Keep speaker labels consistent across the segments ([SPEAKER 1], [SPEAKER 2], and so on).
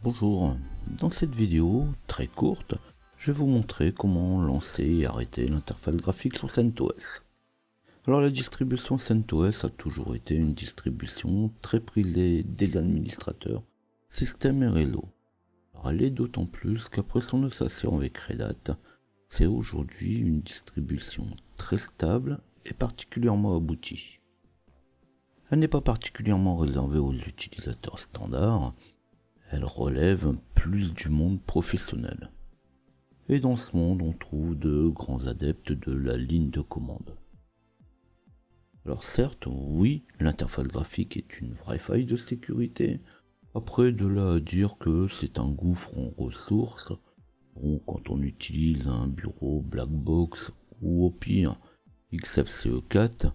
[SPEAKER 1] Bonjour, dans cette vidéo très courte, je vais vous montrer comment lancer et arrêter l'interface graphique sur CentOS. Alors la distribution CentOS a toujours été une distribution très prisée des administrateurs, système et réseau. Alors elle est d'autant plus qu'après son association avec Red Hat, c'est aujourd'hui une distribution très stable et particulièrement aboutie. Elle n'est pas particulièrement réservée aux utilisateurs standards. Elle relève plus du monde professionnel. Et dans ce monde, on trouve de grands adeptes de la ligne de commande. Alors certes, oui, l'interface graphique est une vraie faille de sécurité. Après, de là à dire que c'est un gouffre en ressources, bon, quand on utilise un bureau Blackbox ou au pire XFCE4,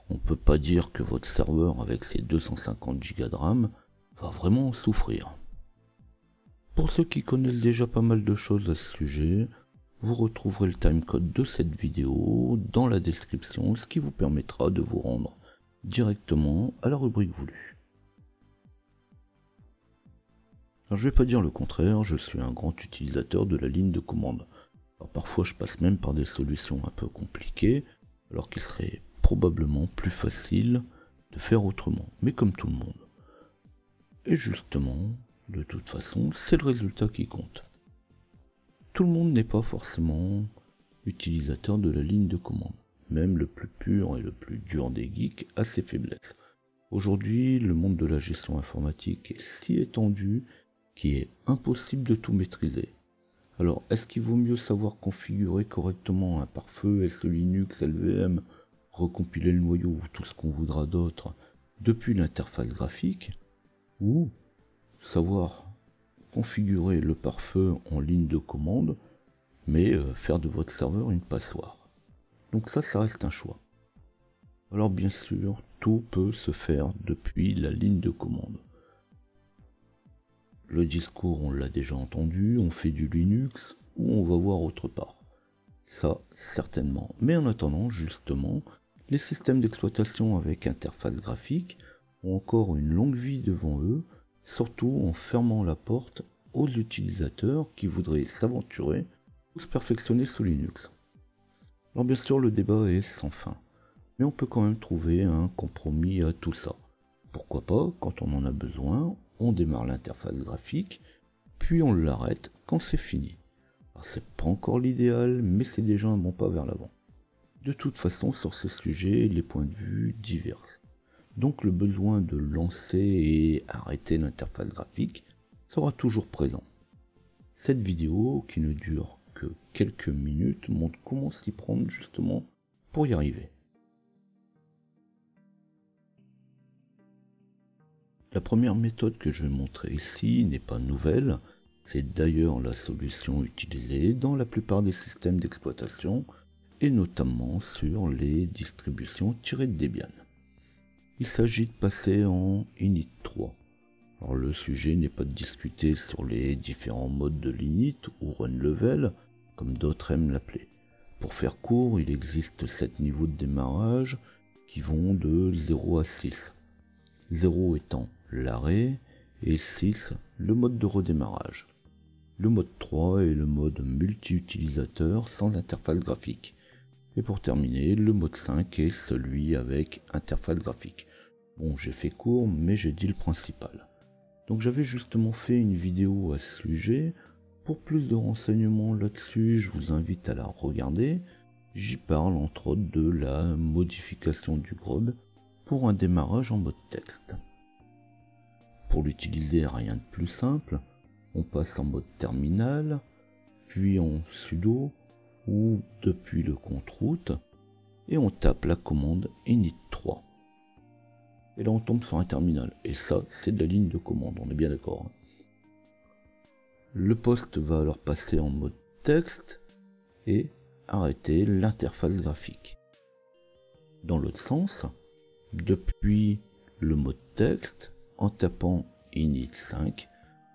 [SPEAKER 1] on peut pas dire que votre serveur avec ses 250 Go de RAM va vraiment en souffrir. Pour ceux qui connaissent déjà pas mal de choses à ce sujet, vous retrouverez le timecode de cette vidéo dans la description, ce qui vous permettra de vous rendre directement à la rubrique voulue. Alors je vais pas dire le contraire, je suis un grand utilisateur de la ligne de commande. Alors parfois je passe même par des solutions un peu compliquées, alors qu'il serait probablement plus facile de faire autrement, mais comme tout le monde. Et justement, de toute façon, c'est le résultat qui compte. Tout le monde n'est pas forcément utilisateur de la ligne de commande. Même le plus pur et le plus dur des geeks a ses faiblesses. Aujourd'hui, le monde de la gestion informatique est si étendu qu'il est impossible de tout maîtriser. Alors, est-ce qu'il vaut mieux savoir configurer correctement un pare-feu, SE Linux, LVM, recompiler le noyau ou tout ce qu'on voudra d'autre depuis l'interface graphique, ou savoir configurer le pare-feu en ligne de commande, mais faire de votre serveur une passoire? Donc ça reste un choix. Alors bien sûr, tout peut se faire depuis la ligne de commande. Le discours, on l'a déjà entendu, on fait du Linux ou on va voir autre part. Ça, certainement. Mais en attendant, justement, les systèmes d'exploitation avec interface graphique ont encore une longue vie devant eux, surtout en fermant la porte aux utilisateurs qui voudraient s'aventurer ou se perfectionner sous Linux. Alors bien sûr, le débat est sans fin, mais on peut quand même trouver un compromis à tout ça. Pourquoi pas, quand on en a besoin, on démarre l'interface graphique, puis on l'arrête quand c'est fini. Alors c'est pas encore l'idéal, mais c'est déjà un bon pas vers l'avant. De toute façon, sur ce sujet, les points de vue divergent. Donc le besoin de lancer et arrêter l'interface graphique sera toujours présent. Cette vidéo, qui ne dure que quelques minutes, montre comment s'y prendre justement pour y arriver. La première méthode que je vais montrer ici n'est pas nouvelle, c'est d'ailleurs la solution utilisée dans la plupart des systèmes d'exploitation et notamment sur les distributions tirées de Debian. Il s'agit de passer en init 3. Alors le sujet n'est pas de discuter sur les différents modes de l'init ou run level, comme d'autres aiment l'appeler. Pour faire court, il existe 7 niveaux de démarrage qui vont de 0 à 6. 0 étant l'arrêt et 6 le mode de redémarrage. Le mode 3 est le mode multi-utilisateur sans interface graphique. Et pour terminer, le mode 5 est celui avec interface graphique. Bon, j'ai fait court, mais j'ai dit le principal. Donc j'avais justement fait une vidéo à ce sujet. Pour plus de renseignements là-dessus, je vous invite à la regarder. J'y parle entre autres de la modification du grub pour un démarrage en mode texte. Pour l'utiliser, rien de plus simple. On passe en mode terminal, puis en sudo ou depuis le compte route, et on tape la commande init 3. Et là on tombe sur un terminal, et ça c'est de la ligne de commande, on est bien d'accord. Le poste va alors passer en mode texte et arrêter l'interface graphique. Dans l'autre sens, depuis le mode texte, en tapant init 5,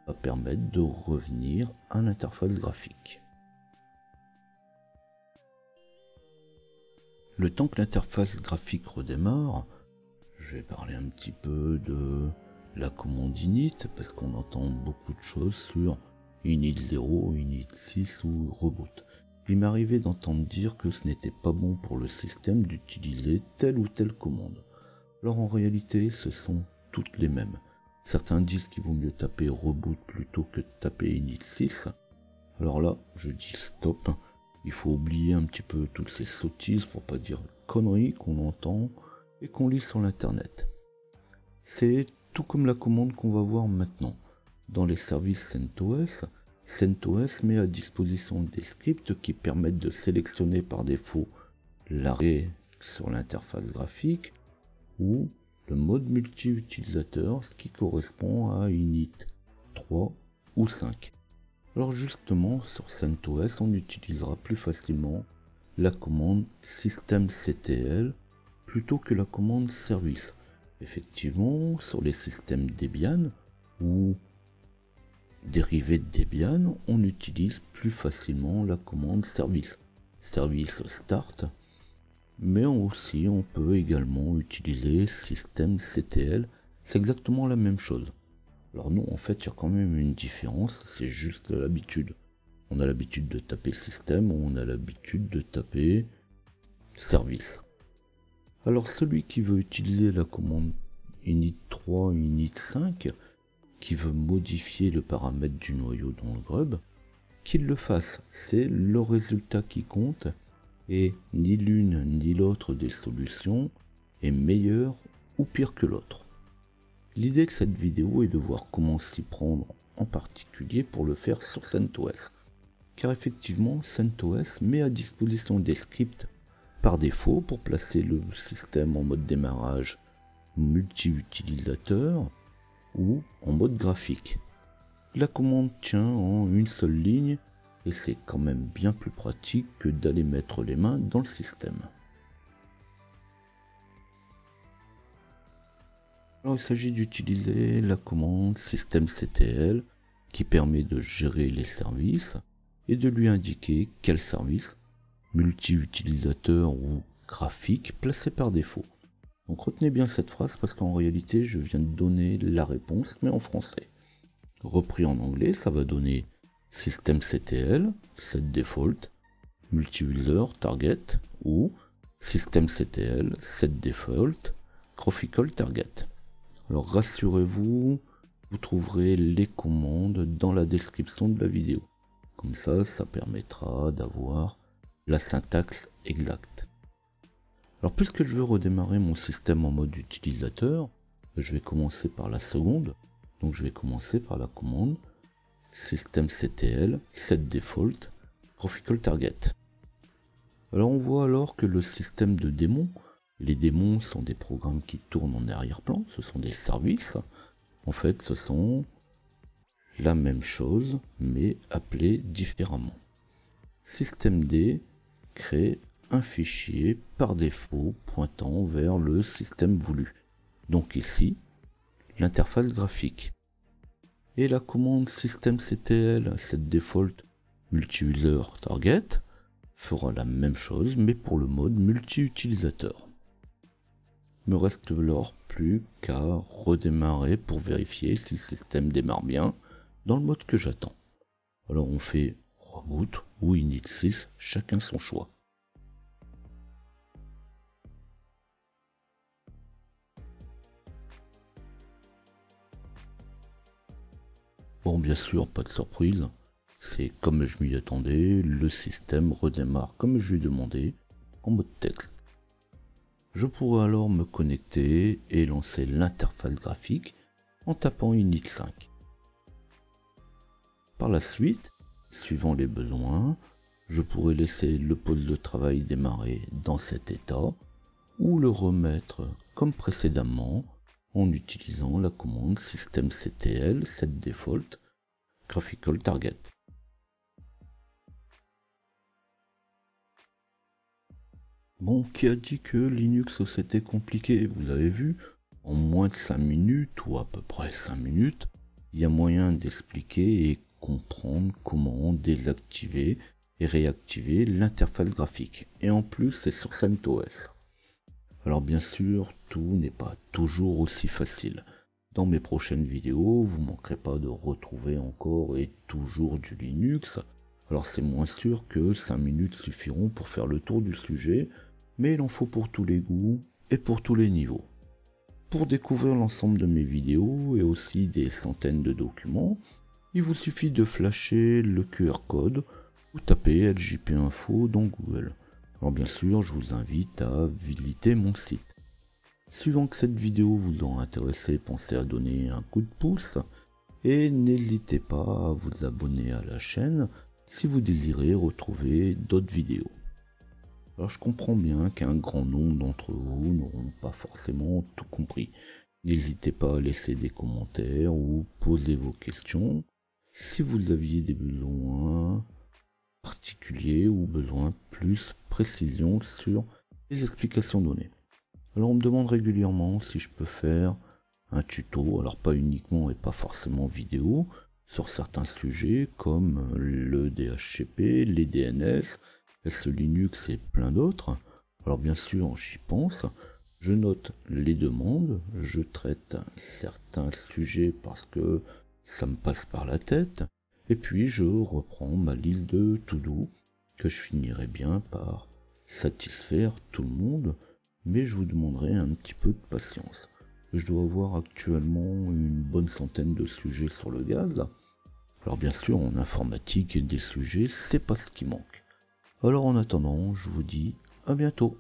[SPEAKER 1] va permettre de revenir à l'interface graphique. Le temps que l'interface graphique redémarre, je vais parler un petit peu de la commande init, parce qu'on entend beaucoup de choses sur init 0, init 6 ou reboot. Il m'est arrivé d'entendre dire que ce n'était pas bon pour le système d'utiliser telle ou telle commande. Alors en réalité, ce sont toutes les mêmes. Certains disent qu'il vaut mieux taper reboot plutôt que de taper init 6. Alors là, je dis stop. Il faut oublier un petit peu toutes ces sottises, pour pas dire conneries qu'on entend et qu'on lit sur l'internet. C'est tout comme la commande qu'on va voir maintenant. Dans les services CentOS, CentOS met à disposition des scripts qui permettent de sélectionner par défaut l'arrêt sur l'interface graphique ou le mode multi-utilisateur, ce qui correspond à init 3 ou 5. Alors justement, sur CentOS, on utilisera plus facilement la commande systemctl plutôt que la commande service. Effectivement, sur les systèmes Debian ou dérivés de Debian, on utilise plus facilement la commande service start, mais aussi on peut également utiliser systemctl, c'est exactement la même chose. Alors non, en fait, il y a quand même une différence, c'est juste l'habitude. On a l'habitude de taper système ou on a l'habitude de taper service. Alors celui qui veut utiliser la commande init 3, init 5, qui veut modifier le paramètre du noyau dans le grub, qu'il le fasse. C'est le résultat qui compte et ni l'une ni l'autre des solutions est meilleure ou pire que l'autre. L'idée de cette vidéo est de voir comment s'y prendre en particulier pour le faire sur CentOS. Car effectivement, CentOS met à disposition des scripts par défaut pour placer le système en mode démarrage multi-utilisateur ou en mode graphique. La commande tient en une seule ligne et c'est quand même bien plus pratique que d'aller mettre les mains dans le système. Alors il s'agit d'utiliser la commande systemctl qui permet de gérer les services et de lui indiquer quel service multi-utilisateur ou graphique placé par défaut. Donc retenez bien cette phrase parce qu'en réalité je viens de donner la réponse mais en français. Repris en anglais, ça va donner systemctl set default multi-user target ou systemctl set default graphical target. Alors rassurez-vous, vous trouverez les commandes dans la description de la vidéo. Comme ça permettra d'avoir la syntaxe exacte. Alors puisque je veux redémarrer mon système en mode utilisateur, je vais commencer par la seconde. Donc je vais commencer par la commande systemctl set default graphical target. Alors on voit alors que le système de démons, les démons sont des programmes qui tournent en arrière-plan, ce sont des services. En fait ce sont la même chose mais appelés différemment. Systemd crée un fichier par défaut pointant vers le système voulu. Donc ici, l'interface graphique. Et la commande systemctl set default multi-user target fera la même chose mais pour le mode multi-utilisateur. Me reste alors plus qu'à redémarrer pour vérifier si le système démarre bien dans le mode que j'attends. Alors on fait reboot ou init 6, chacun son choix. Bon, bien sûr, pas de surprise, c'est comme je m'y attendais, le système redémarre comme je lui ai demandé, en mode texte. Je pourrais alors me connecter et lancer l'interface graphique en tapant init 5. Par la suite, suivant les besoins, je pourrais laisser le poste de travail démarrer dans cet état ou le remettre comme précédemment en utilisant la commande systemctl set default graphical target. Bon, qui a dit que Linux c'était compliqué? Vous avez vu, en moins de 5 minutes ou à peu près 5 minutes, il y a moyen d'expliquer et comprendre comment désactiver et réactiver l'interface graphique. Et en plus, c'est sur CentOS. Alors bien sûr, tout n'est pas toujours aussi facile. Dans mes prochaines vidéos, vous manquerez pas de retrouver encore et toujours du Linux. Alors c'est moins sûr que 5 minutes suffiront pour faire le tour du sujet, mais il en faut pour tous les goûts et pour tous les niveaux. Pour découvrir l'ensemble de mes vidéos et aussi des centaines de documents, il vous suffit de flasher le QR code ou taper LJP Info dans Google. Alors bien sûr, je vous invite à visiter mon site. Suivant que cette vidéo vous aura intéressé, pensez à donner un coup de pouce et n'hésitez pas à vous abonner à la chaîne si vous désirez retrouver d'autres vidéos. Alors je comprends bien qu'un grand nombre d'entre vous n'auront pas forcément tout compris. N'hésitez pas à laisser des commentaires ou poser vos questions si vous aviez des besoins particuliers ou besoin plus précision sur les explications données. Alors on me demande régulièrement si je peux faire un tuto, alors pas uniquement et pas forcément vidéo, sur certains sujets comme le DHCP, les DNS, SE Linux et plein d'autres. Alors bien sûr j'y pense, je note les demandes, je traite certains sujets parce que ça me passe par la tête, et puis je reprends ma liste de to-do que je finirai bien par satisfaire tout le monde, mais je vous demanderai un petit peu de patience. Je dois avoir actuellement une bonne centaine de sujets sur le gaz. Alors bien sûr en informatique des sujets c'est pas ce qui manque. Alors en attendant je vous dis à bientôt.